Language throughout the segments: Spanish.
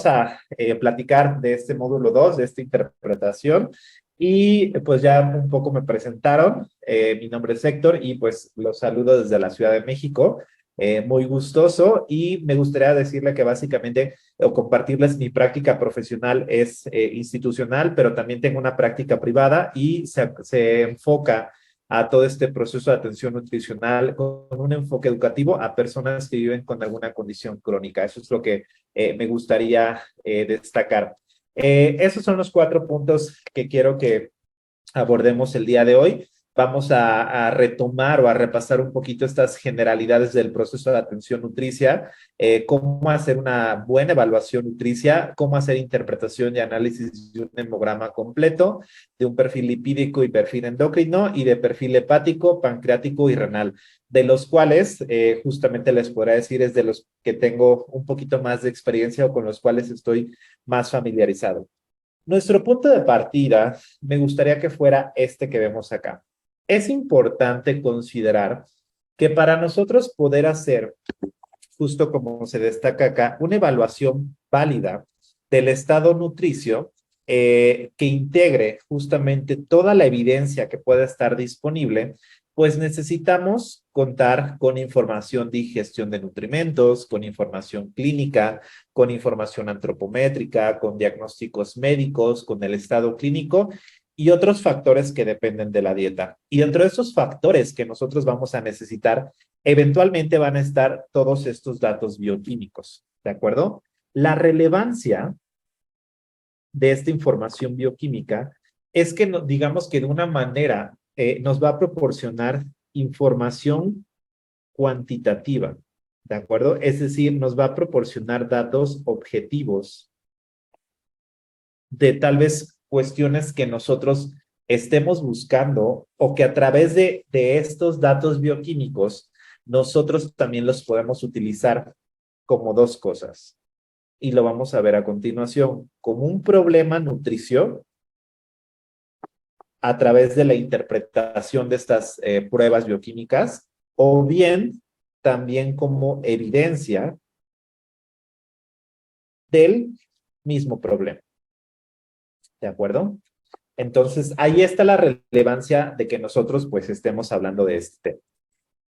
a platicar de este módulo 2 de esta interpretación. Y pues ya un poco me presentaron. Mi nombre es Héctor y pues los saludo desde la Ciudad de México. Muy gustoso y me gustaría decirle que básicamente o compartirles mi práctica profesional es institucional, pero también tengo una práctica privada y se enfoca a todo este proceso de atención nutricional con un enfoque educativo a personas que viven con alguna condición crónica. Eso es lo que me gustaría destacar. Esos son los 4 puntos que quiero que abordemos el día de hoy. Vamos a retomar o a repasar un poquito estas generalidades del proceso de atención nutricia, cómo hacer una buena evaluación nutricia, cómo hacer interpretación y análisis de un hemograma completo, de un perfil lipídico y perfil endocrino, y de perfil hepático, pancreático y renal, de los cuales justamente les podrá decir es de los que tengo un poquito más de experiencia o con los cuales estoy más familiarizado. Nuestro punto de partida me gustaría que fuera este que vemos acá. Es importante considerar que para nosotros poder hacer, justo como se destaca acá, una evaluación válida del estado nutricio que integre justamente toda la evidencia que pueda estar disponible, pues necesitamos contar con información de ingestión de nutrimentos, con información clínica, con información antropométrica, con diagnósticos médicos, con el estado clínico y otros factores que dependen de la dieta. Y dentro de esos factores que nosotros vamos a necesitar, eventualmente van a estar todos estos datos bioquímicos, ¿de acuerdo? La relevancia de esta información bioquímica es que digamos que de una manera nos va a proporcionar información cuantitativa, ¿de acuerdo? Es decir, nos va a proporcionar datos objetivos de tal vez cuestiones que nosotros estemos buscando o que a través de estos datos bioquímicos nosotros también los podemos utilizar como dos cosas. Y lo vamos a ver a continuación, como un problema nutricio a través de la interpretación de estas pruebas bioquímicas, o bien también como evidencia del mismo problema. ¿De acuerdo? Entonces, ahí está la relevancia de que nosotros pues estemos hablando de este tema.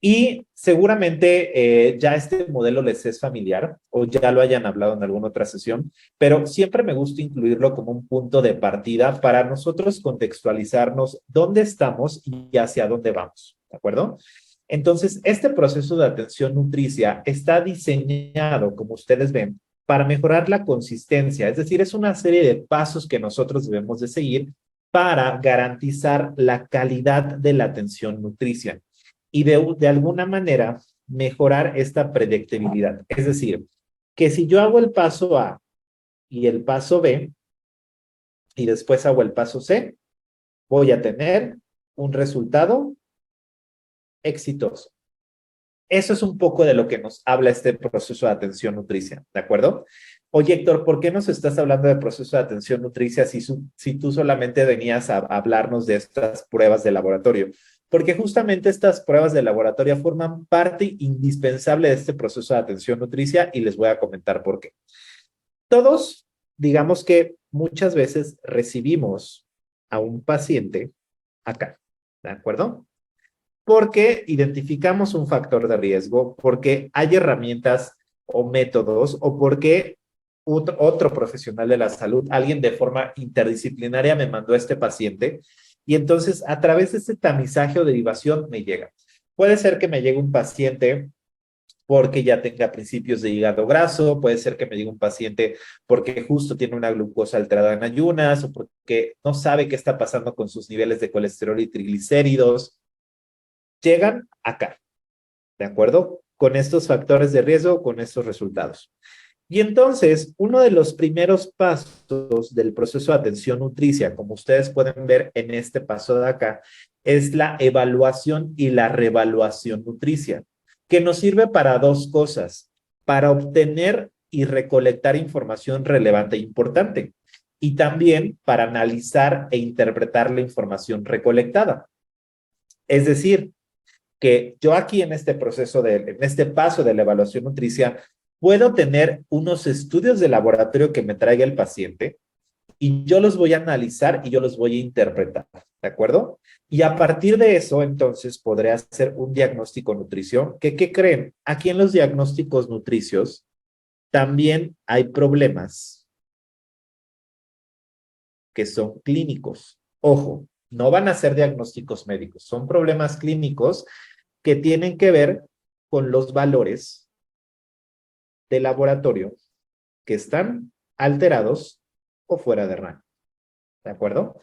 Y seguramente ya este modelo les es familiar o ya lo hayan hablado en alguna otra sesión, pero siempre me gusta incluirlo como un punto de partida para nosotros contextualizarnos dónde estamos y hacia dónde vamos, ¿de acuerdo? Entonces, este proceso de atención nutricia está diseñado, como ustedes ven, para mejorar la consistencia, es decir, es una serie de pasos que nosotros debemos de seguir para garantizar la calidad de la atención nutricia y de alguna manera mejorar esta predictibilidad. Es decir, que si yo hago el paso A y el paso B y después hago el paso C, voy a tener un resultado exitoso. Eso es un poco de lo que nos habla este proceso de atención nutricia, ¿de acuerdo? Oye, Héctor, ¿por qué nos estás hablando de proceso de atención nutricia si tú solamente venías a hablarnos de estas pruebas de laboratorio? Porque justamente estas pruebas de laboratorio forman parte indispensable de este proceso de atención nutricia y les voy a comentar por qué. Todos, digamos que muchas veces recibimos a un paciente acá, ¿de acuerdo? Porque identificamos un factor de riesgo, porque hay herramientas o métodos, o porque otro profesional de la salud, alguien de forma interdisciplinaria me mandó a este paciente, y entonces a través de este tamizaje o derivación me llega. Puede ser que me llegue un paciente porque ya tenga principios de hígado graso, puede ser que me llegue un paciente porque justo tiene una glucosa alterada en ayunas, o porque no sabe qué está pasando con sus niveles de colesterol y triglicéridos. Llegan acá, ¿de acuerdo? Con estos factores de riesgo, con estos resultados. Y entonces, uno de los primeros pasos del proceso de atención nutricia, como ustedes pueden ver en este paso de acá, es la evaluación y la reevaluación nutricia, que nos sirve para dos cosas: para obtener y recolectar información relevante e importante, y también para analizar e interpretar la información recolectada. Es decir, que yo aquí en este proceso, en este paso de la evaluación nutricia, Puedo tener unos estudios de laboratorio que me traiga el paciente y yo los voy a analizar y yo los voy a interpretar, ¿de acuerdo? Y a partir de eso, entonces, podré hacer un diagnóstico nutrición. ¿Qué creen? Aquí en los diagnósticos nutricios también hay problemas que son clínicos. Ojo, no van a ser diagnósticos médicos, son problemas clínicos que tienen que ver con los valores de laboratorio que están alterados o fuera de rango. ¿De acuerdo?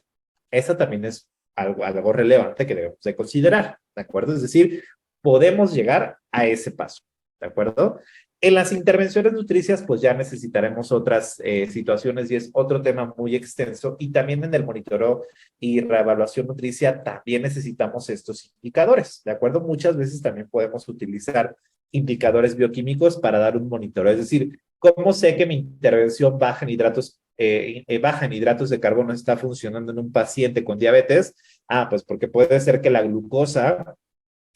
Esa también es algo relevante que debemos de considerar. ¿De acuerdo? Es decir, podemos llegar a ese paso. ¿De acuerdo? En las intervenciones nutricias, pues ya necesitaremos otras situaciones y es otro tema muy extenso. Y también en el monitoreo y reevaluación nutricia también necesitamos estos indicadores. ¿De acuerdo? Muchas veces también podemos utilizar indicadores bioquímicos para dar un monitoreo. Es decir, ¿cómo sé que mi intervención baja en hidratos de carbono está funcionando en un paciente con diabetes? Ah, pues porque puede ser que la glucosa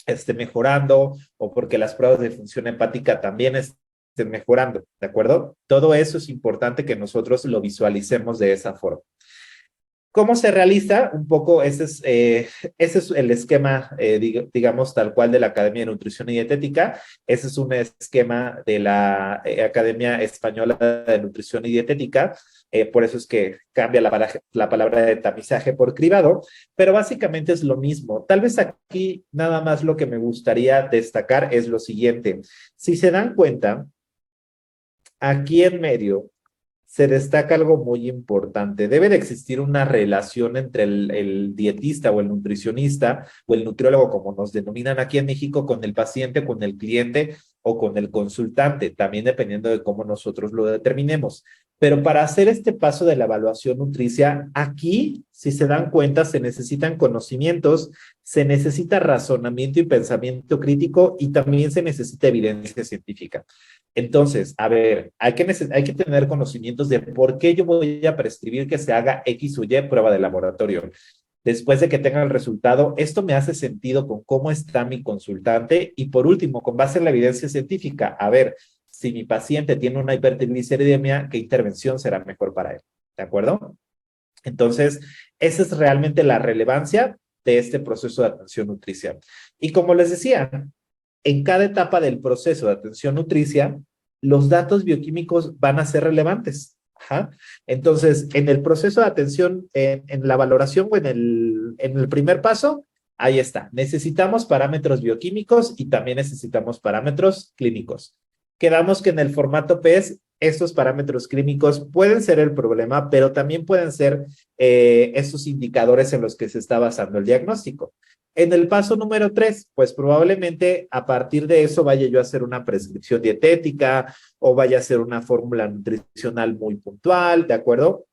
esté mejorando o porque las pruebas de función hepática también estén mejorando, ¿de acuerdo? Todo eso es importante que nosotros lo visualicemos de esa forma. ¿Cómo se realiza? Un poco, ese es el esquema, digamos, tal cual de la Academia de Nutrición y Dietética. Ese es un esquema de la Academia Española de Nutrición y Dietética. Por eso es que cambia la palabra de tamizaje por cribado, pero básicamente es lo mismo. Tal vez aquí nada más lo que me gustaría destacar es lo siguiente. Si se dan cuenta, aquí en medio se destaca algo muy importante. Debe de existir una relación entre el dietista o el nutricionista o el nutriólogo, como nos denominan aquí en México, con el paciente, con el cliente o con el consultante, también dependiendo de cómo nosotros lo determinemos. Pero para hacer este paso de la evaluación nutricia, aquí, si se dan cuenta, se necesitan conocimientos, se necesita razonamiento y pensamiento crítico y también se necesita evidencia científica. Entonces, a ver, hay que tener conocimientos de por qué yo voy a prescribir que se haga X o Y prueba de laboratorio. Después de que tenga el resultado, esto me hace sentido con cómo está mi consultante y por último, con base en la evidencia científica, a ver, si mi paciente tiene una hipertrigliceridemia, ¿qué intervención será mejor para él? ¿De acuerdo? Entonces, esa es realmente la relevancia de este proceso de atención nutricional. Y como les decía, en cada etapa del proceso de atención nutricia, los datos bioquímicos van a ser relevantes. Ajá. Entonces, en el proceso de atención, en la valoración o en el primer paso, ahí está. Necesitamos parámetros bioquímicos y también necesitamos parámetros clínicos. Quedamos que en el formato PES, estos parámetros clínicos pueden ser el problema, pero también pueden ser estos indicadores en los que se está basando el diagnóstico. En el paso número 3, pues probablemente a partir de eso vaya yo a hacer una prescripción dietética o vaya a hacer una fórmula nutricional muy puntual, ¿de acuerdo?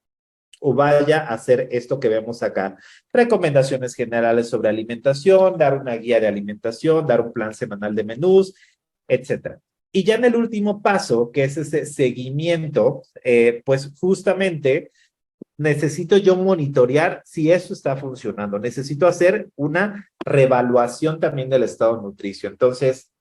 O vaya a hacer esto que vemos acá. Recomendaciones generales sobre alimentación, dar una guía de alimentación, dar un plan semanal de menús, etcétera. Y ya en el último paso, que es ese seguimiento, pues justamente necesito yo monitorear si eso está funcionando. Necesito hacer una reevaluación también del estado nutricio. Entonces,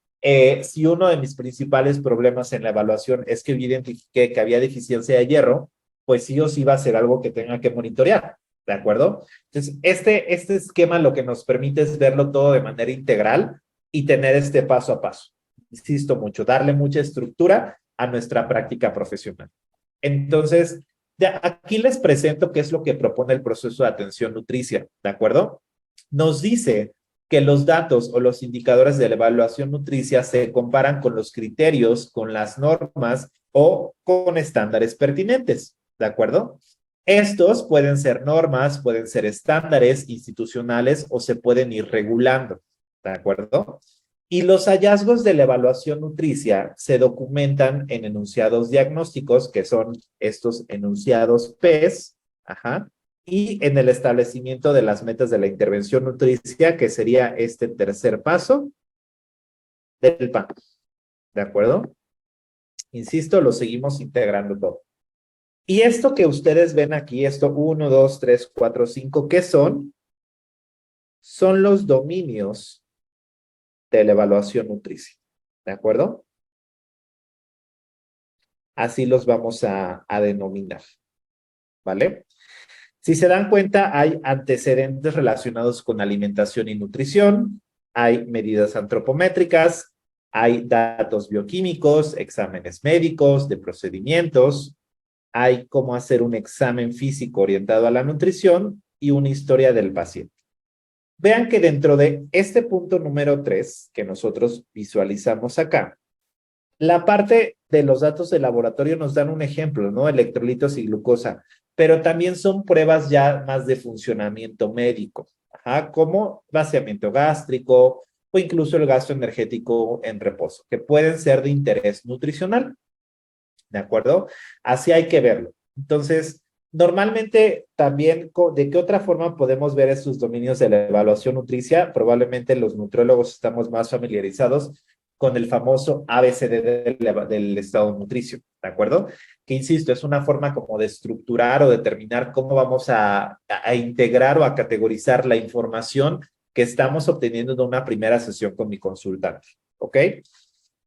si uno de mis principales problemas en la evaluación es que identifiqué que había deficiencia de hierro, pues sí o sí va a ser algo que tenga que monitorear. ¿De acuerdo? Entonces, este esquema lo que nos permite es verlo todo de manera integral y tener este paso a paso. Insisto mucho, darle mucha estructura a nuestra práctica profesional. Entonces, aquí les presento qué es lo que propone el proceso de atención nutricia, ¿de acuerdo? Nos dice que los datos o los indicadores de la evaluación nutricia se comparan con los criterios, con las normas o con estándares pertinentes, ¿de acuerdo? Estos pueden ser normas, pueden ser estándares institucionales o se pueden ir regulando, ¿de acuerdo? Y los hallazgos de la evaluación nutricia se documentan en enunciados diagnósticos, que son estos enunciados PES, ajá, y en el establecimiento de las metas de la intervención nutricia, que sería este tercer paso del PAN. ¿De acuerdo? Insisto, lo seguimos integrando todo. Y esto que ustedes ven aquí, esto 1, 2, 3, 4, 5, ¿qué son? Son los dominios de la evaluación nutricia. ¿De acuerdo? Así los vamos a denominar, ¿vale? Si se dan cuenta, hay antecedentes relacionados con alimentación y nutrición, hay medidas antropométricas, hay datos bioquímicos, exámenes médicos, de procedimientos, hay cómo hacer un examen físico orientado a la nutrición y una historia del paciente. Vean que dentro de este punto número 3 que nosotros visualizamos acá, la parte de los datos de laboratorio nos dan un ejemplo, ¿no? Electrolitos y glucosa, pero también son pruebas ya más de funcionamiento médico, ajá, como vaciamiento gástrico o incluso el gasto energético en reposo, que pueden ser de interés nutricional, ¿de acuerdo? Así hay que verlo. Entonces, normalmente también, ¿de qué otra forma podemos ver estos dominios de la evaluación nutricia? Probablemente los nutriólogos estamos más familiarizados con el famoso ABCD del estado nutricio, ¿de acuerdo? Que insisto, es una forma como de estructurar o determinar cómo vamos a integrar o a categorizar la información que estamos obteniendo de una primera sesión con mi consultante, ¿ok?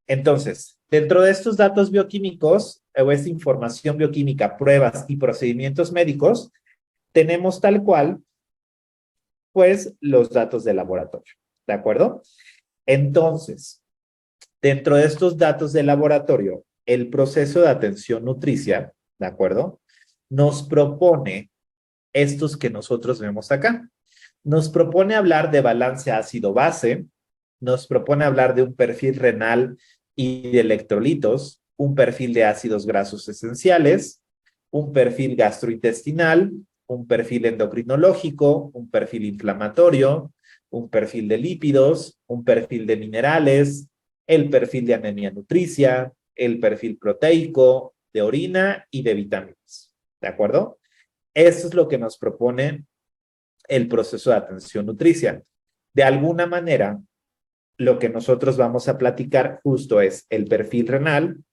Entonces, dentro de estos datos bioquímicos o esta información bioquímica, pruebas y procedimientos médicos, tenemos tal cual, pues, los datos de laboratorio, ¿de acuerdo? Entonces, dentro de estos datos de laboratorio, el proceso de atención nutricia, ¿de acuerdo? Nos propone estos que nosotros vemos acá. Nos propone hablar de balance ácido-base, nos propone hablar de un perfil renal y de electrolitos, un perfil de ácidos grasos esenciales, un perfil gastrointestinal, un perfil endocrinológico, un perfil inflamatorio, un perfil de lípidos, un perfil de minerales, el perfil de anemia nutricia, el perfil proteico, de orina y de vitaminas. ¿De acuerdo? Eso es lo que nos propone el proceso de atención nutricia. De alguna manera, lo que nosotros vamos a platicar justo es el perfil renal,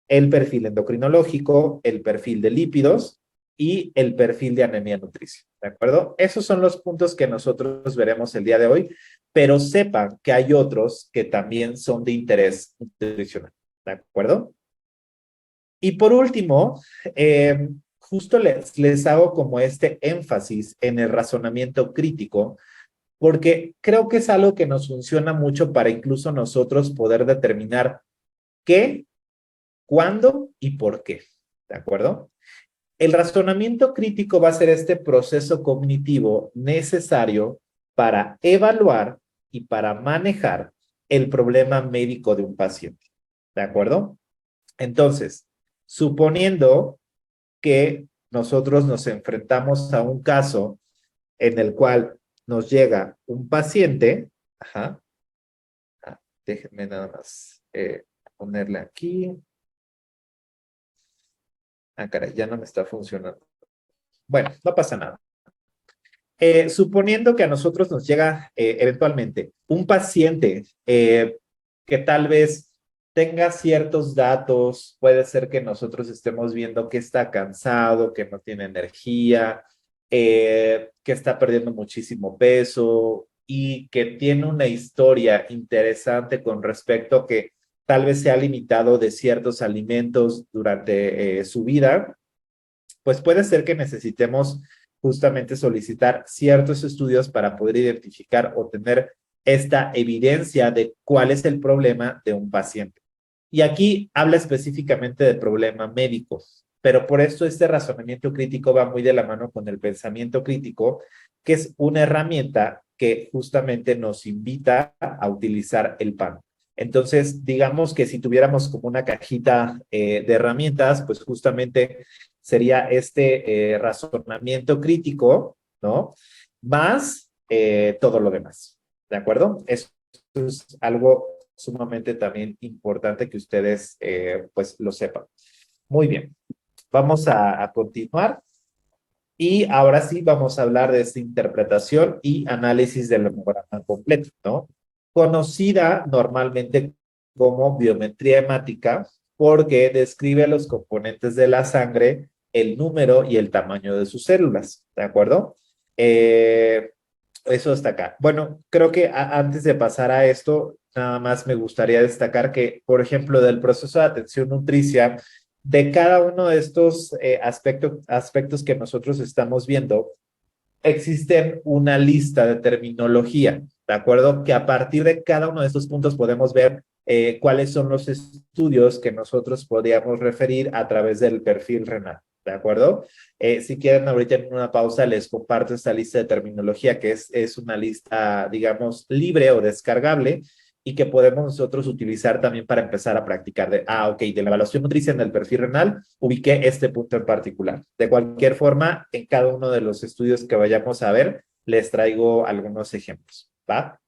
el perfil endocrinológico, el perfil de lípidos y el perfil de anemia nutricia. ¿De acuerdo? Esos son los puntos que nosotros veremos el día de hoy, pero sepan que hay otros que también son de interés nutricional. ¿De acuerdo? Y por último, justo les hago como este énfasis en el razonamiento crítico, porque creo que es algo que nos funciona mucho para incluso nosotros poder determinar qué, cuándo y por qué. ¿De acuerdo? El razonamiento crítico va a ser este proceso cognitivo necesario para evaluar y para manejar el problema médico de un paciente. ¿De acuerdo? Entonces, suponiendo que nosotros nos enfrentamos a un caso en el cual nos llega un paciente, ajá, déjenme nada más ponerle aquí. Ah, caray, ya no me está funcionando. Bueno, no pasa nada. Suponiendo que a nosotros nos llega eventualmente un paciente que tal vez tenga ciertos datos, puede ser que nosotros estemos viendo que está cansado, que no tiene energía, que está perdiendo muchísimo peso y que tiene una historia interesante con respecto a que tal vez se ha limitado de ciertos alimentos durante su vida, pues puede ser que necesitemos justamente solicitar ciertos estudios para poder identificar o tener esta evidencia de cuál es el problema de un paciente. Y aquí habla específicamente de problema médico, pero por esto este razonamiento crítico va muy de la mano con el pensamiento crítico, que es una herramienta que justamente nos invita a utilizar el PAN. Entonces, digamos que si tuviéramos como una cajita de herramientas, pues justamente sería este razonamiento crítico, ¿no? Más todo lo demás, ¿de acuerdo? Eso es algo sumamente también importante que ustedes pues lo sepan. Muy bien, vamos a continuar y ahora sí vamos a hablar de esta interpretación y análisis del hemograma completo, ¿no? Conocida normalmente como biometría hemática porque describe los componentes de la sangre, el número y el tamaño de sus células, ¿de acuerdo? Eh, Eso está acá. Bueno, creo que antes de pasar a esto, nada más me gustaría destacar que, por ejemplo, del proceso de atención nutricia, de cada uno de estos aspectos que nosotros estamos viendo, existen una lista de terminología, ¿de acuerdo? Que a partir de cada uno de estos puntos podemos ver cuáles son los estudios que nosotros podríamos referir a través del perfil renal, ¿de acuerdo? Si quieren, ahorita en una pausa les comparto esta lista de terminología que es una lista, digamos, libre o descargable y que podemos nosotros utilizar también para empezar a practicar ok, de la evaluación nutricia en el perfil renal, ubiqué este punto en particular. De cualquier forma, en cada uno de los estudios que vayamos a ver, les traigo algunos ejemplos, ¿va?